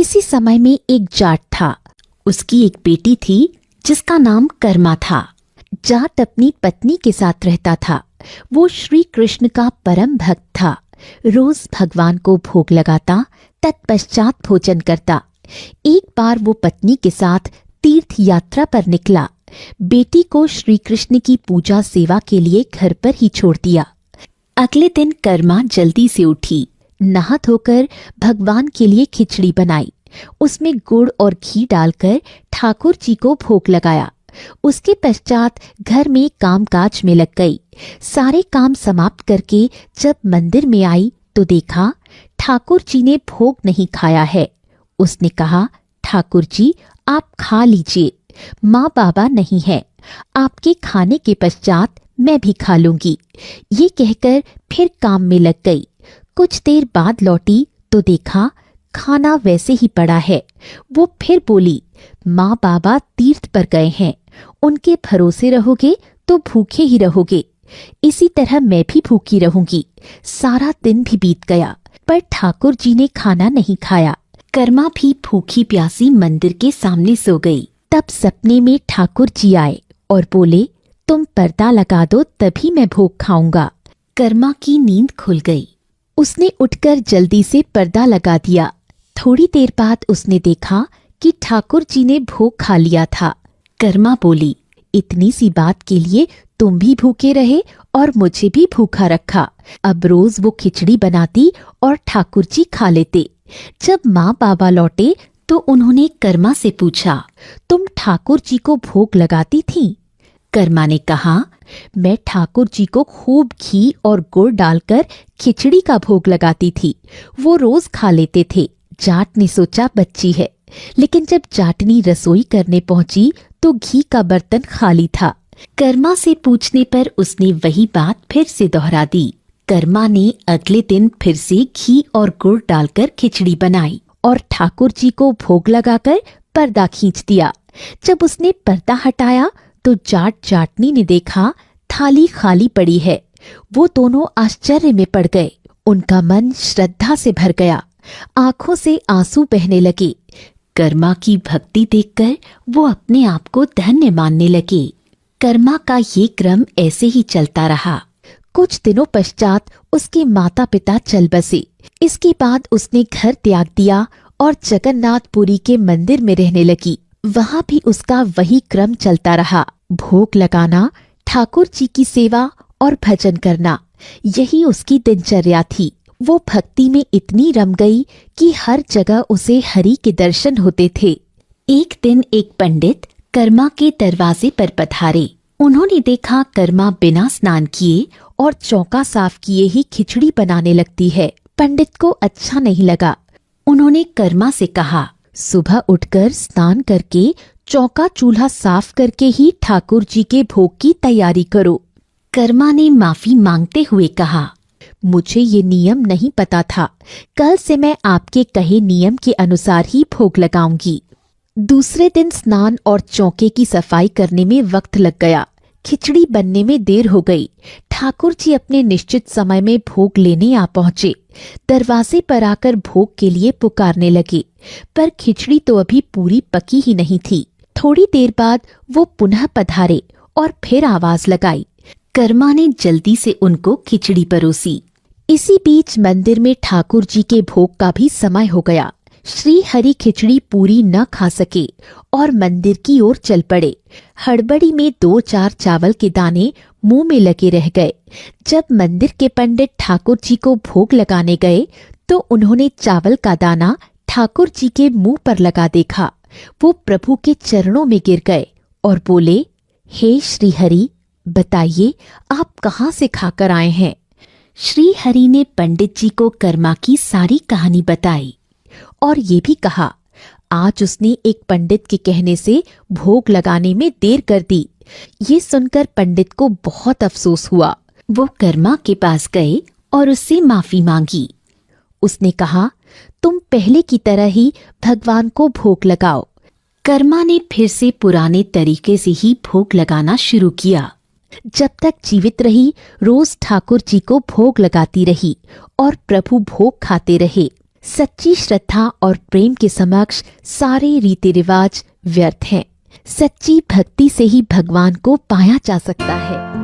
किसी समय में एक जाट था। उसकी एक बेटी थी जिसका नाम कर्मा था। जाट अपनी पत्नी के साथ रहता था। वो श्री कृष्ण का परम भक्त था। रोज भगवान को भोग लगाता, तत्पश्चात भोजन करता। एक बार वो पत्नी के साथ तीर्थ यात्रा पर निकला। बेटी को श्री कृष्ण की पूजा सेवा के लिए घर पर ही छोड़ दिया। अगले दिन कर्मा जल्दी से उठी, नहा धोकर भगवान के लिए खिचड़ी बनाई। उसमें गुड़ और घी डालकर ठाकुर जी को भोग लगाया। उसके पश्चात घर में कामकाज में लग गई। सारे काम समाप्त करके जब मंदिर में आई तो देखा ठाकुर जी ने भोग नहीं खाया है। उसने कहा, ठाकुर जी आप खा लीजिए, माँ बाबा नहीं है, आपके खाने के पश्चात मैं भी खा लूंगी। ये कहकर फिर काम में लग गई। कुछ देर बाद लौटी तो देखा खाना वैसे ही पड़ा है। वो फिर बोली, माँ बाबा तीर्थ पर गए हैं, उनके भरोसे रहोगे तो भूखे ही रहोगे। इसी तरह मैं भी भूखी रहूंगी। सारा दिन भी बीत गया पर ठाकुर जी ने खाना नहीं खाया। कर्मा भी भूखी प्यासी मंदिर के सामने सो गई। तब सपने में ठाकुर जी आए और बोले, तुम पर्दा लगा दो तभी मैं भोग खाऊंगा। कर्मा की नींद खुल गई। उसने उठकर जल्दी से पर्दा लगा दिया। थोड़ी देर बाद उसने देखा कि ठाकुर जी ने भोग खा लिया था। कर्मा बोली, इतनी सी बात के लिए तुम भी भूखे रहे और मुझे भी भूखा रखा। अब रोज वो खिचड़ी बनाती और ठाकुर जी खा लेते। जब माँ बाबा लौटे तो उन्होंने कर्मा से पूछा, तुम ठाकुर जी को भोग लगाती थी? कर्मा ने कहा, मैं ठाकुर जी को खूब घी और गुड़ डालकर खिचड़ी का भोग लगाती थी। वो रोज खा लेते थे। जाट ने सोचा बच्ची है, लेकिन जब जाटनी रसोई करने पहुंची तो घी का बर्तन खाली था। कर्मा से पूछने पर उसने वही बात फिर से दोहरा दी। कर्मा ने अगले दिन फिर से घी और गुड़ डालकर खिचड़ी बनाई और ठाकुर जी को भोग लगाकर पर्दा खींच दिया। जब उसने पर्दा हटाया तो जाटनी ने देखा थाली खाली पड़ी है। वो दोनों आश्चर्य में पड़ गए। उनका मन श्रद्धा से भर गया। आंखों से आंसू बहने लगे। कर्मा की भक्ति देखकर वो अपने आप को धन्य मानने लगे। कर्मा का ये क्रम ऐसे ही चलता रहा। कुछ दिनों पश्चात उसके माता पिता चल बसे। इसके बाद उसने घर त्याग दिया और जगन्नाथपुरी के मंदिर में रहने लगी। वहां भी उसका वही क्रम चलता रहा। भोग लगाना, ठाकुर जी की सेवा और भजन करना, यही उसकी दिनचर्या थी। वो भक्ति में इतनी रम गई कि हर जगह उसे हरि के दर्शन होते थे। एक दिन एक पंडित कर्मा के दरवाजे पर पधारे। उन्होंने देखा कर्मा बिना स्नान किए और चौका साफ किए ही खिचड़ी बनाने लगती है। पंडित को अच्छा नहीं लगा। उन्होंने कर्मा से कहा, सुबह उठकर स्नान करके चौका चूल्हा साफ करके ही ठाकुर जी के भोग की तैयारी करो। कर्मा ने माफी मांगते हुए कहा, मुझे ये नियम नहीं पता था। कल से मैं आपके कहे नियम के अनुसार ही भोग लगाऊंगी। दूसरे दिन स्नान और चौके की सफाई करने में वक्त लग गया। खिचड़ी बनने में देर हो गई। ठाकुर जी अपने निश्चित समय में भोग लेने आ पहुंचे। दरवाजे पर आकर भोग के लिए पुकारने लगे, पर खिचड़ी तो अभी पूरी पकी ही नहीं थी। थोड़ी देर बाद वो पुनः पधारे और फिर आवाज लगाई। कर्मा ने जल्दी से उनको खिचड़ी परोसी। इसी बीच मंदिर में ठाकुर जी के भोग का भी समय हो गया। श्री हरि खिचड़ी पूरी न खा सके और मंदिर की ओर चल पड़े। हड़बड़ी में 2-4 चावल के दाने मुंह में लगे रह गए। जब मंदिर के पंडित ठाकुर जी को भोग लगाने गए तो उन्होंने चावल का दाना ठाकुर जी के मुंह पर लगा देखा। वो प्रभु के चरणों में गिर गए और बोले, हे श्री हरि, बताइए आप कहाँ से खाकर आए हैं? श्री हरि ने पंडित जी को कर्मा की सारी कहानी बताई और ये भी कहा, आज उसने एक पंडित के कहने से भोग लगाने में देर कर दी। ये सुनकर पंडित को बहुत अफसोस हुआ। वो कर्मा के पास गए और उससे माफी मांगी। उसने कहा, तुम पहले की तरह ही भगवान को भोग लगाओ। कर्मा ने फिर से पुराने तरीके से ही भोग लगाना शुरू किया। जब तक जीवित रही रोज ठाकुर जी को भोग लगाती रही और प्रभु भोग खाते रहे। सच्ची श्रद्धा और प्रेम के समक्ष सारे रीति रिवाज व्यर्थ हैं। सच्ची भक्ति से ही भगवान को पाया जा सकता है।